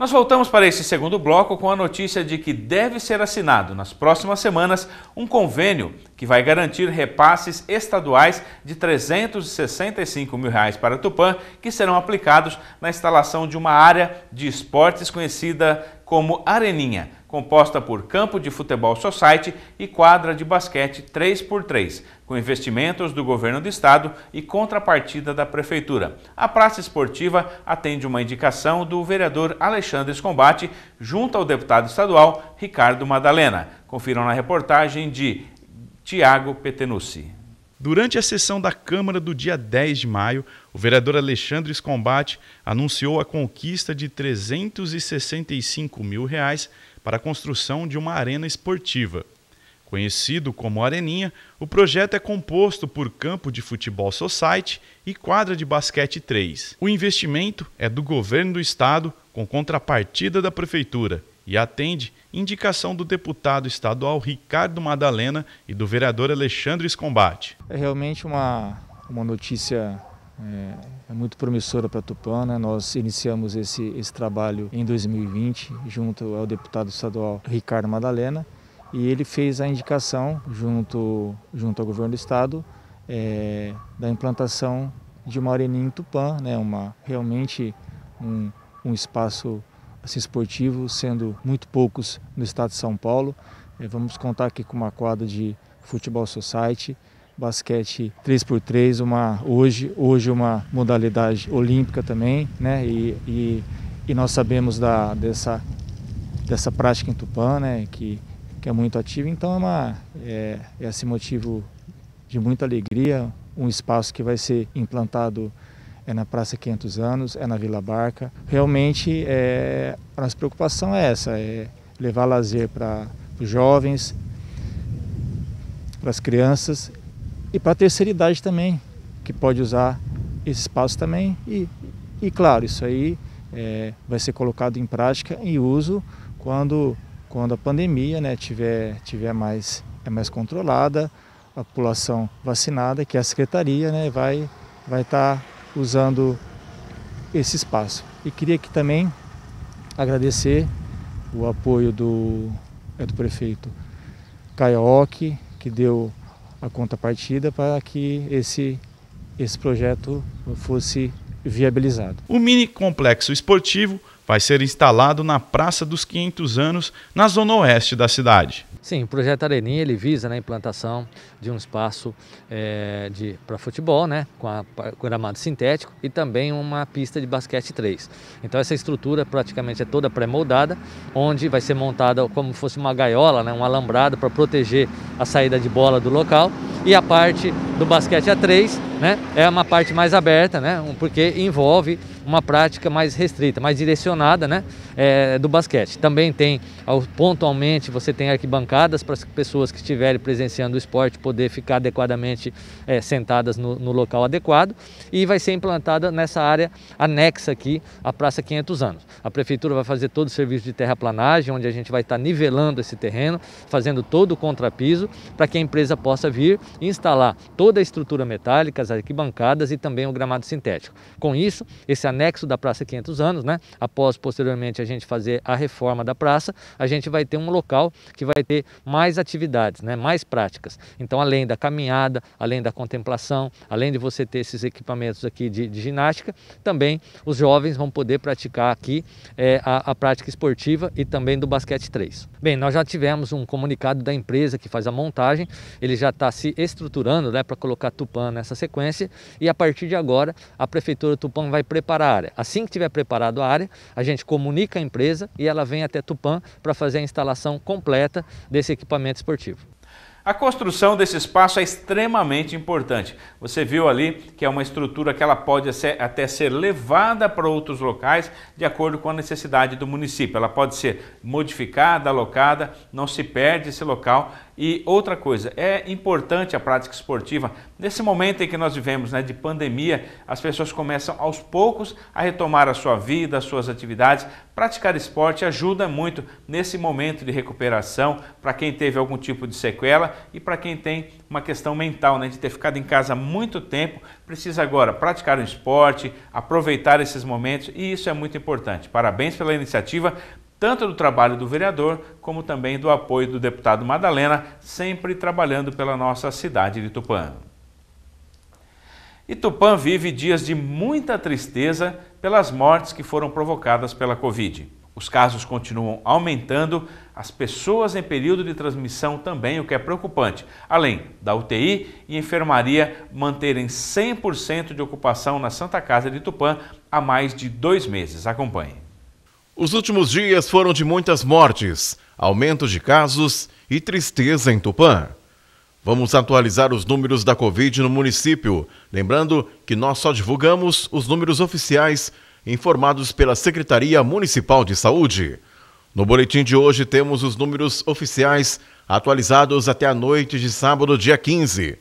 Nós voltamos para esse segundo bloco com a notícia de que deve ser assinado nas próximas semanas um convênio que vai garantir repasses estaduais de R$ 365 mil para Tupã, que serão aplicados na instalação de uma área de esportes conhecida como Areninha, composta por campo de futebol society e quadra de basquete 3x3, com investimentos do governo do estado e contrapartida da prefeitura. A praça esportiva atende uma indicação do vereador Alexandre Scombate junto ao deputado estadual Ricardo Madalena. Confiram na reportagem de Tiago Petenucci. Durante a sessão da Câmara do dia 10 de maio, o vereador Alexandre Scombate anunciou a conquista de R$ 365 mil para a construção de uma arena esportiva. Conhecido como Areninha, o projeto é composto por campo de futebol society e quadra de basquete 3. O investimento é do governo do estado com contrapartida da prefeitura e atende indicação do deputado estadual Ricardo Madalena e do vereador Alexandre Scombate. É realmente uma notícia muito promissora para Tupã, né? Nós iniciamos esse trabalho em 2020 junto ao deputado estadual Ricardo Madalena e ele fez a indicação junto ao governo do estado da implantação de uma areninha em Tupã, né? Realmente um espaço assim, esportivo, sendo muito poucos no estado de São Paulo. Vamos contar aqui com uma quadra de futebol society, basquete 3x3, hoje uma modalidade olímpica também, né? E nós sabemos dessa prática em Tupã, né? Que é muito ativa, então é esse motivo de muita alegria, um espaço que vai ser implantado na Praça 500 Anos, na Vila Barca. Realmente a nossa preocupação é essa, levar lazer para os jovens, para as crianças e para a terceira idade também, que pode usar esse espaço também. E claro, isso aí vai ser colocado em prática e uso quando a pandemia, né, tiver mais controlada, a população vacinada, que a Secretaria, né, vai estar usando esse espaço. E queria aqui também agradecer o apoio do prefeito Caioque, que deu a contrapartida para que esse projeto fosse viabilizado. O mini complexo esportivo vai ser instalado na Praça dos 500 Anos, na zona oeste da cidade. Sim, o projeto Areninha ele visa a implantação de um espaço para futebol, né, com gramado sintético e também uma pista de basquete 3. Então essa estrutura praticamente é toda pré-moldada, onde vai ser montada como fosse uma gaiola, né, um alambrado para proteger a saída de bola do local. E a parte do basquete A3, né, é uma parte mais aberta, né, porque envolve uma prática mais restrita, mais direcionada, né, do basquete. Também tem, pontualmente, você tem arquibancadas para as pessoas que estiverem presenciando o esporte poder ficar adequadamente sentadas no local adequado, e vai ser implantada nessa área anexa aqui à Praça 500 Anos. A Prefeitura vai fazer todo o serviço de terraplanagem, onde a gente vai estar nivelando esse terreno, fazendo todo o contrapiso, para que a empresa possa vir e instalar toda a estrutura metálica, as arquibancadas e também o gramado sintético. Com isso, esse anexo da Praça 500 Anos, né, após posteriormente a gente fazer a reforma da praça, a gente vai ter um local que vai ter mais atividades, né, mais práticas. Então, além da caminhada, além da contemplação, além de você ter esses equipamentos aqui de ginástica, também os jovens vão poder praticar aqui a prática esportiva e também do basquete 3. Bem, nós já tivemos um comunicado da empresa que faz a montagem, ele já está se estruturando, né, para colocar Tupã nessa sequência, e a partir de agora a Prefeitura de Tupã vai preparar a área. Assim que tiver preparado a área, a gente comunica a empresa e ela vem até Tupã para fazer a instalação completa desse equipamento esportivo. A construção desse espaço é extremamente importante. Você viu ali que é uma estrutura que ela pode até ser levada para outros locais de acordo com a necessidade do município. Ela pode ser modificada, alocada, não se perde esse local. E outra coisa, é importante a prática esportiva. Nesse momento em que nós vivemos, né, de pandemia, as pessoas começam aos poucos a retomar a sua vida, as suas atividades. Praticar esporte ajuda muito nesse momento de recuperação para quem teve algum tipo de sequela e para quem tem uma questão mental, né, de ter ficado em casa muito tempo, precisa agora praticar um esporte, aproveitar esses momentos, e isso é muito importante. Parabéns pela iniciativa, tanto do trabalho do vereador, como também do apoio do deputado Madalena, sempre trabalhando pela nossa cidade de Tupã. E Tupã vive dias de muita tristeza pelas mortes que foram provocadas pela Covid. Os casos continuam aumentando, as pessoas em período de transmissão também, o que é preocupante. Além da UTI e enfermaria manterem 100% de ocupação na Santa Casa de Tupã há mais de 2 meses. Acompanhe. Os últimos dias foram de muitas mortes, aumento de casos e tristeza em Tupã. Vamos atualizar os números da Covid no município, lembrando que nós só divulgamos os números oficiais informados pela Secretaria Municipal de Saúde. No boletim de hoje temos os números oficiais atualizados até a noite de sábado, dia 15.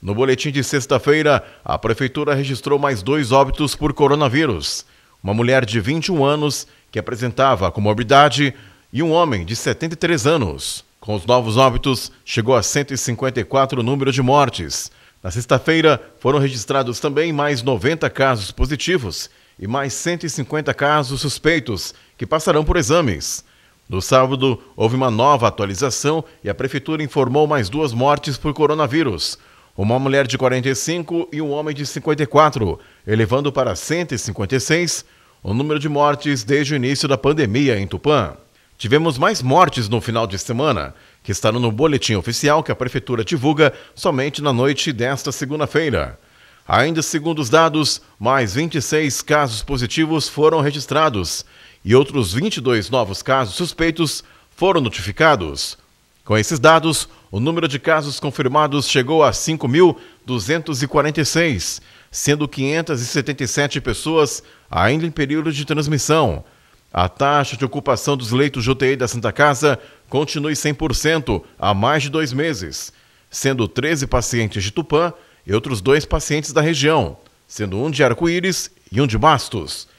No boletim de sexta-feira, a Prefeitura registrou mais 2 óbitos por coronavírus. Uma mulher de 21 anos que apresentava comorbidade e um homem de 73 anos. Com os novos óbitos, chegou a 154 o número de mortes. Na sexta-feira, foram registrados também mais 90 casos positivos e mais 150 casos suspeitos, que passarão por exames. No sábado, houve uma nova atualização e a Prefeitura informou mais 2 mortes por coronavírus. Uma mulher de 45 e um homem de 54, elevando para 156 o número de mortes desde o início da pandemia em Tupã. Tivemos mais mortes no final de semana, que estarão no boletim oficial que a Prefeitura divulga somente na noite desta segunda-feira. Ainda segundo os dados, mais 26 casos positivos foram registrados e outros 22 novos casos suspeitos foram notificados. Com esses dados, o número de casos confirmados chegou a 5.246, sendo 577 pessoas ainda em período de transmissão. A taxa de ocupação dos leitos de UTI da Santa Casa continua em 100% há mais de 2 meses, sendo 13 pacientes de Tupã e outros 2 pacientes da região, sendo um de Arco-Íris e um de Bastos.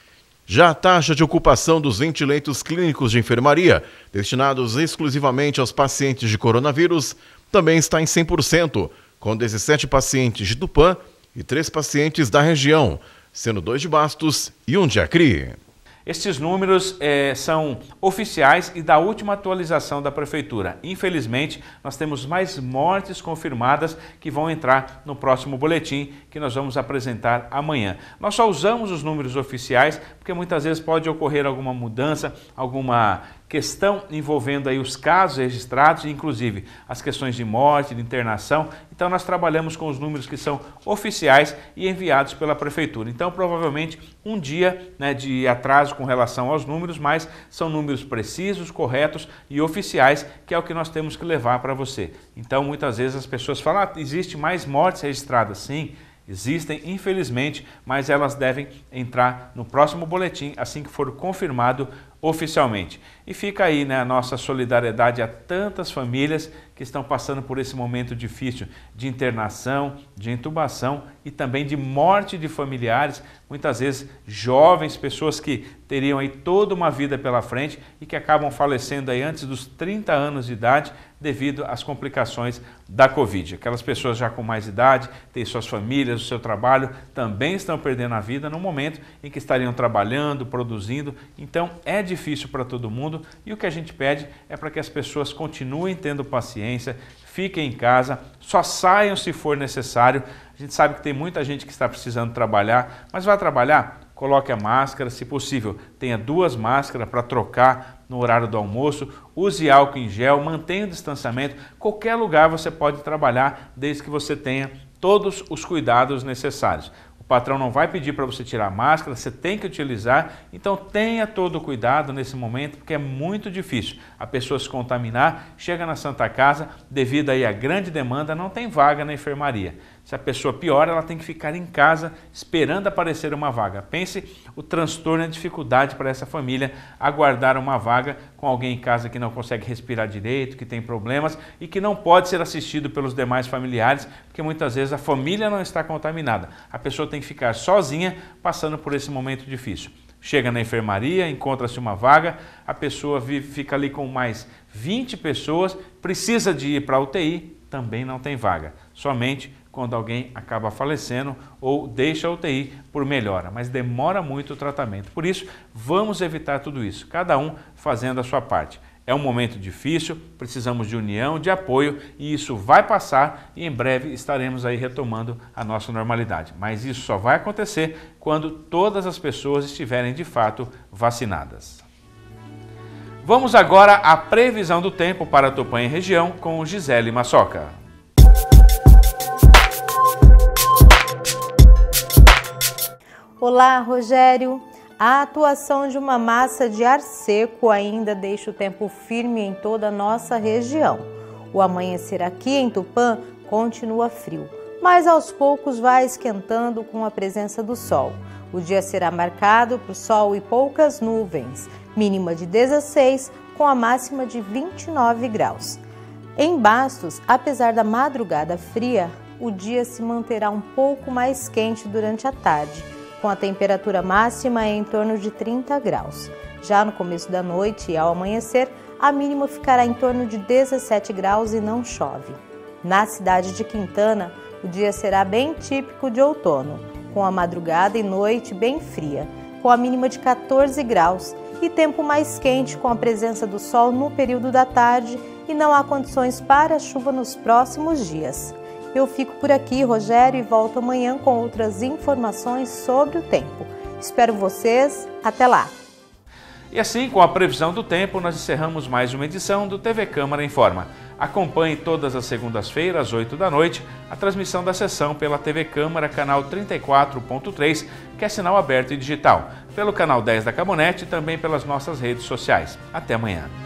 Já a taxa de ocupação dos 20 leitos clínicos de enfermaria, destinados exclusivamente aos pacientes de coronavírus, também está em 100%, com 17 pacientes de Tupã e 3 pacientes da região, sendo 2 de Bastos e um de Acri. Estes números são oficiais e da última atualização da Prefeitura. Infelizmente, nós temos mais mortes confirmadas que vão entrar no próximo boletim que nós vamos apresentar amanhã. Nós só usamos os números oficiais porque muitas vezes pode ocorrer alguma mudança, alguma questão envolvendo aí os casos registrados, inclusive as questões de morte, de internação. Então nós trabalhamos com os números que são oficiais e enviados pela Prefeitura. Então provavelmente um dia, né, de atraso com relação aos números, mas são números precisos, corretos e oficiais, que é o que nós temos que levar para você. Então muitas vezes as pessoas falam, existe mais mortes registradas. Sim, existem, infelizmente, mas elas devem entrar no próximo boletim assim que for confirmado oficialmente. E fica aí, né, a nossa solidariedade a tantas famílias que estão passando por esse momento difícil de internação, de intubação e também de morte de familiares, muitas vezes jovens, pessoas que teriam aí toda uma vida pela frente e que acabam falecendo aí antes dos 30 anos de idade devido às complicações da Covid. Aquelas pessoas já com mais idade, têm suas famílias, o seu trabalho, também estão perdendo a vida no momento em que estariam trabalhando, produzindo. Então é difícil para todo mundo e o que a gente pede é para que as pessoas continuem tendo paciência, fiquem em casa, só saiam se for necessário. A gente sabe que tem muita gente que está precisando trabalhar, mas vai trabalhar? Coloque a máscara, se possível, tenha 2 máscaras para trocar no horário do almoço, use álcool em gel, mantenha o distanciamento. Qualquer lugar você pode trabalhar, desde que você tenha todos os cuidados necessários. O patrão não vai pedir para você tirar a máscara, você tem que utilizar, então tenha todo o cuidado nesse momento, porque é muito difícil a pessoa se contaminar, chega na Santa Casa, devido aí à grande demanda, não tem vaga na enfermaria. Se a pessoa piora, ela tem que ficar em casa esperando aparecer uma vaga. Pense o transtorno e a dificuldade para essa família aguardar uma vaga com alguém em casa que não consegue respirar direito, que tem problemas e que não pode ser assistido pelos demais familiares, porque muitas vezes a família não está contaminada. A pessoa tem que ficar sozinha passando por esse momento difícil. Chega na enfermaria, encontra-se uma vaga, a pessoa fica ali com mais 20 pessoas, precisa de ir para a UTI, também não tem vaga. Somente quando alguém acaba falecendo ou deixa a UTI por melhora, mas demora muito o tratamento. Por isso, vamos evitar tudo isso, cada um fazendo a sua parte. É um momento difícil, precisamos de união, de apoio e isso vai passar e em breve estaremos aí retomando a nossa normalidade. Mas isso só vai acontecer quando todas as pessoas estiverem de fato vacinadas. Vamos agora à previsão do tempo para Tupã e região com Gisele Massoca. Olá, Rogério. A atuação de uma massa de ar seco ainda deixa o tempo firme em toda a nossa região. O amanhecer aqui em Tupã continua frio, mas aos poucos vai esquentando com a presença do sol. O dia será marcado por sol e poucas nuvens, mínima de 16, com a máxima de 29 graus. Em Bastos, apesar da madrugada fria, o dia se manterá um pouco mais quente durante a tarde, com a temperatura máxima em torno de 30 graus. Já no começo da noite e ao amanhecer, a mínima ficará em torno de 17 graus e não chove. Na cidade de Quintana, o dia será bem típico de outono, com a madrugada e noite bem fria, com a mínima de 14 graus e tempo mais quente com a presença do sol no período da tarde e não há condições para chuva nos próximos dias. Eu fico por aqui, Rogério, e volto amanhã com outras informações sobre o tempo. Espero vocês. Até lá! E assim, com a previsão do tempo, nós encerramos mais uma edição do TV Câmara Informa. Acompanhe todas as segundas-feiras, às 8 da noite, a transmissão da sessão pela TV Câmara, canal 34.3, que é sinal aberto e digital, pelo canal 10 da Camonete e também pelas nossas redes sociais. Até amanhã!